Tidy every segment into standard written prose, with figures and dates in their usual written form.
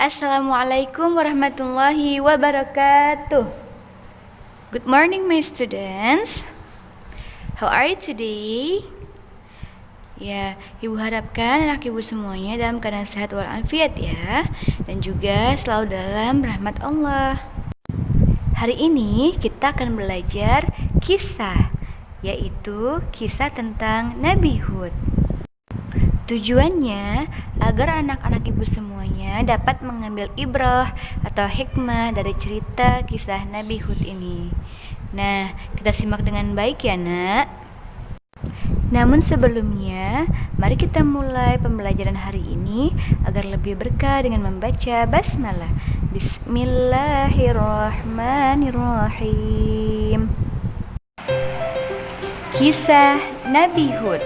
Assalamualaikum warahmatullahi wabarakatuh. Good morning my students. How are you today? Ya, Ibu harapkan anak Ibu semuanya dalam keadaan sehat walafiat ya, dan juga selalu dalam rahmat Allah. Hari ini kita akan belajar kisah, yaitu kisah tentang Nabi Hud. Tujuannya agar anak-anak Ibu semuanya dapat mengambil ibrah atau hikmah dari cerita kisah Nabi Hud ini. Nah, kita simak dengan baik ya, Nak. Namun sebelumnya, mari kita mulai pembelajaran hari ini agar lebih berkah dengan membaca basmalah. Bismillahirrahmanirrahim. Kisah Nabi Hud.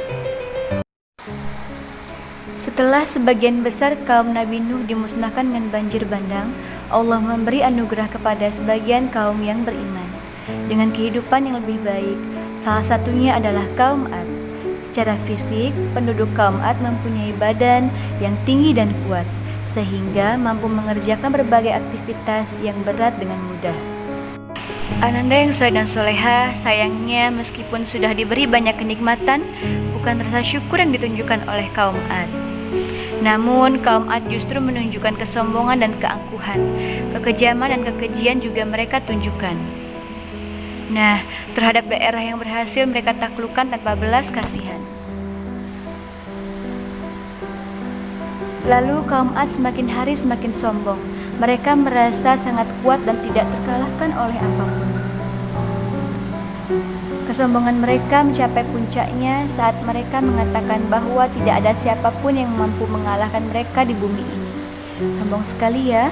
Setelah sebagian besar kaum Nabi Nuh dimusnahkan dengan banjir bandang, Allah memberi anugerah kepada sebagian kaum yang beriman dengan kehidupan yang lebih baik. Salah satunya adalah kaum Ad. Secara fisik, penduduk kaum Ad mempunyai badan yang tinggi dan kuat, sehingga mampu mengerjakan berbagai aktivitas yang berat dengan mudah. Ananda yang soleh dan soleha, sayangnya meskipun sudah diberi banyak kenikmatan, bukan rasa syukur yang ditunjukkan oleh kaum Ad. Namun kaum Ad justru menunjukkan kesombongan dan keangkuhan. Kekejaman dan kekejian juga mereka tunjukkan. Nah, terhadap daerah yang berhasil mereka taklukkan tanpa belas kasihan. Lalu kaum Ad semakin hari semakin sombong. Mereka merasa sangat kuat dan tidak terkalahkan oleh apapun. Kesombongan mereka mencapai puncaknya saat mereka mengatakan bahwa tidak ada siapapun yang mampu mengalahkan mereka di bumi ini. Sombong sekali ya.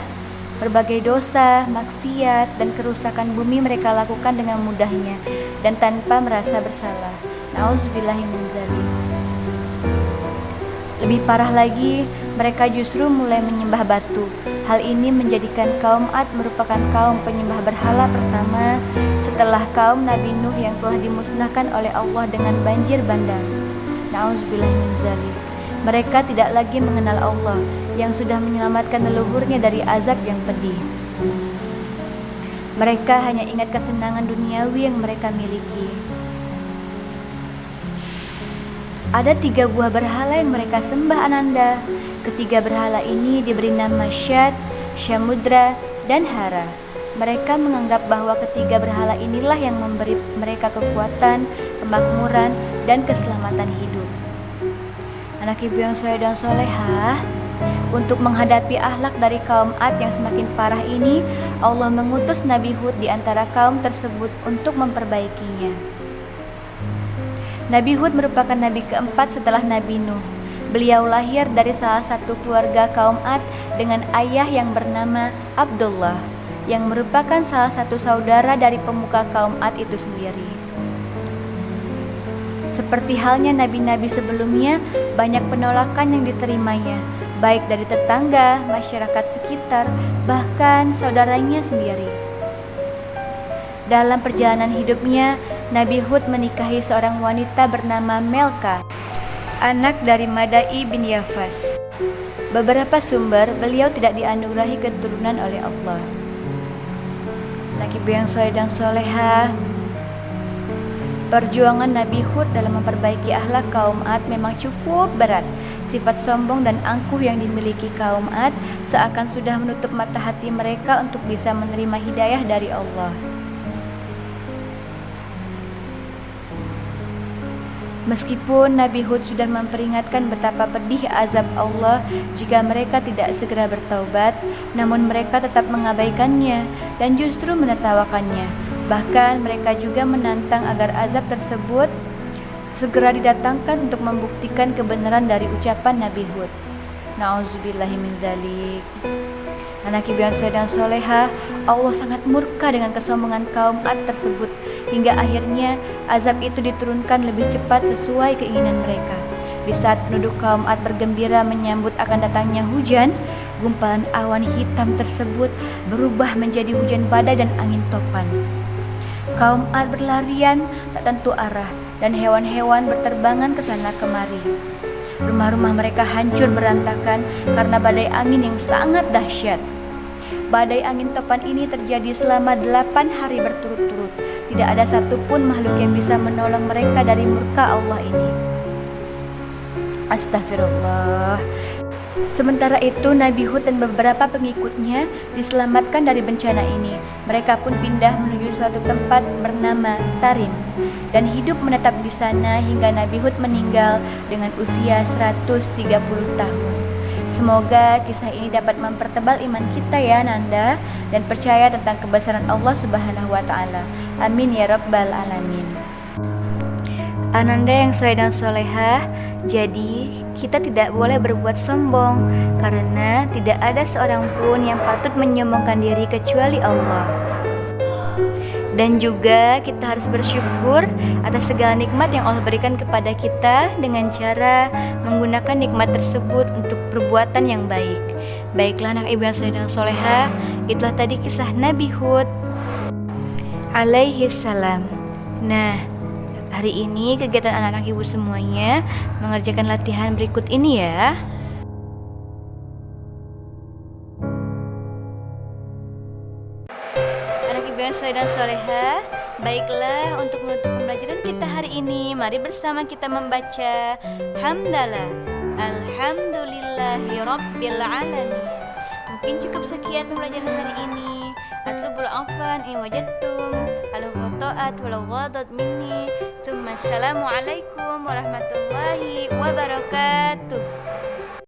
Berbagai dosa, maksiat, dan kerusakan bumi mereka lakukan dengan mudahnya dan tanpa merasa bersalah. Nauzubillahi min dzalik. Lebih parah lagi, mereka justru mulai menyembah batu. Hal ini menjadikan kaum Ad merupakan kaum penyembah berhala pertama setelah kaum Nabi Nuh yang telah dimusnahkan oleh Allah dengan banjir bandang. Nauzubillahi min dzalik. Mereka tidak lagi mengenal Allah yang sudah menyelamatkan leluhurnya dari azab yang pedih. Mereka hanya ingat kesenangan duniawi yang mereka miliki. Ada 3 buah berhala yang mereka sembah Ananda. Ketiga berhala ini diberi nama Syad, Syamudra, dan Hara. Mereka menganggap bahwa ketiga berhala inilah yang memberi mereka kekuatan, kemakmuran, dan keselamatan hidup. Anak Ibu yang soleh dan solehah, untuk menghadapi akhlak dari kaum Ad yang semakin parah ini, Allah mengutus Nabi Hud di antara kaum tersebut untuk memperbaikinya. Nabi Hud merupakan nabi keempat setelah Nabi Nuh. Beliau lahir dari salah satu keluarga kaum Ad dengan ayah yang bernama Abdullah, yang merupakan salah satu saudara dari pemuka kaum Ad itu sendiri. Seperti halnya nabi-nabi sebelumnya, banyak penolakan yang diterimanya, baik dari tetangga, masyarakat sekitar, bahkan saudaranya sendiri. Dalam perjalanan hidupnya, Nabi Hud menikahi seorang wanita bernama Melka, anak dari Madai bin Yafas. Beberapa sumber, beliau tidak dianugerahi keturunan oleh Allah. Anak Ibu yang soleh dan soleha, perjuangan Nabi Hud dalam memperbaiki akhlak kaum Ad memang cukup berat. Sifat sombong dan angkuh yang dimiliki kaum Ad seakan sudah menutup mata hati mereka untuk bisa menerima hidayah dari Allah. Meskipun Nabi Hud sudah memperingatkan betapa pedih azab Allah jika mereka tidak segera bertaubat, namun mereka tetap mengabaikannya dan justru menertawakannya. Bahkan mereka juga menantang agar azab tersebut segera didatangkan untuk membuktikan kebenaran dari ucapan Nabi Hud. Nauzubillahi min dzalik. Anak Ibu yang soleh dan soleha, Allah sangat murka dengan kesombongan kaum Ad tersebut, hingga akhirnya azab itu diturunkan lebih cepat sesuai keinginan mereka. Di saat penduduk kaum Ad bergembira menyambut akan datangnya hujan, gumpalan awan hitam tersebut berubah menjadi hujan badai dan angin topan. Kaum Ad berlarian tak tentu arah dan hewan-hewan berterbangan ke sana kemari. Rumah-rumah mereka hancur berantakan karena badai angin yang sangat dahsyat. Badai angin topan ini terjadi selama 8 hari berturut-turut. Tidak ada satupun makhluk yang bisa menolong mereka dari murka Allah ini. Astagfirullah. Sementara itu Nabi Hud dan beberapa pengikutnya diselamatkan dari bencana ini. Mereka pun pindah menuju suatu tempat bernama Tarim dan hidup menetap di sana hingga Nabi Hud meninggal dengan usia 130 tahun. Semoga kisah ini dapat mempertebal iman kita ya Nanda, dan percaya tentang kebesaran Allah Subhanahu wa taala. Amin ya rabbal alamin. Ananda yang soleh dan solehah, jadi kita tidak boleh berbuat sombong karena tidak ada seorang pun yang patut menyombongkan diri kecuali Allah. Dan juga kita harus bersyukur atas segala nikmat yang Allah berikan kepada kita dengan cara menggunakan nikmat tersebut untuk perbuatan yang baik. Baiklah anak ibu yang soleh dan solehah, itulah tadi kisah Nabi Hud alaihi salam. Nah, hari ini kegiatan anak-anak ibu semuanya mengerjakan latihan berikut ini ya. Anak ibu yang soleh dan solehah, baiklah untuk menutup pembelajaran kita hari ini, mari bersama kita membaca Hamdalah Alhamdulillahi Rabbil Alamin. Mungkin cukup sekian pembelajaran hari ini. Atlubul afwan in wajadtum al-khata'at wal ghadat minni. Assalamualaikum warahmatullahi wabarakatuh.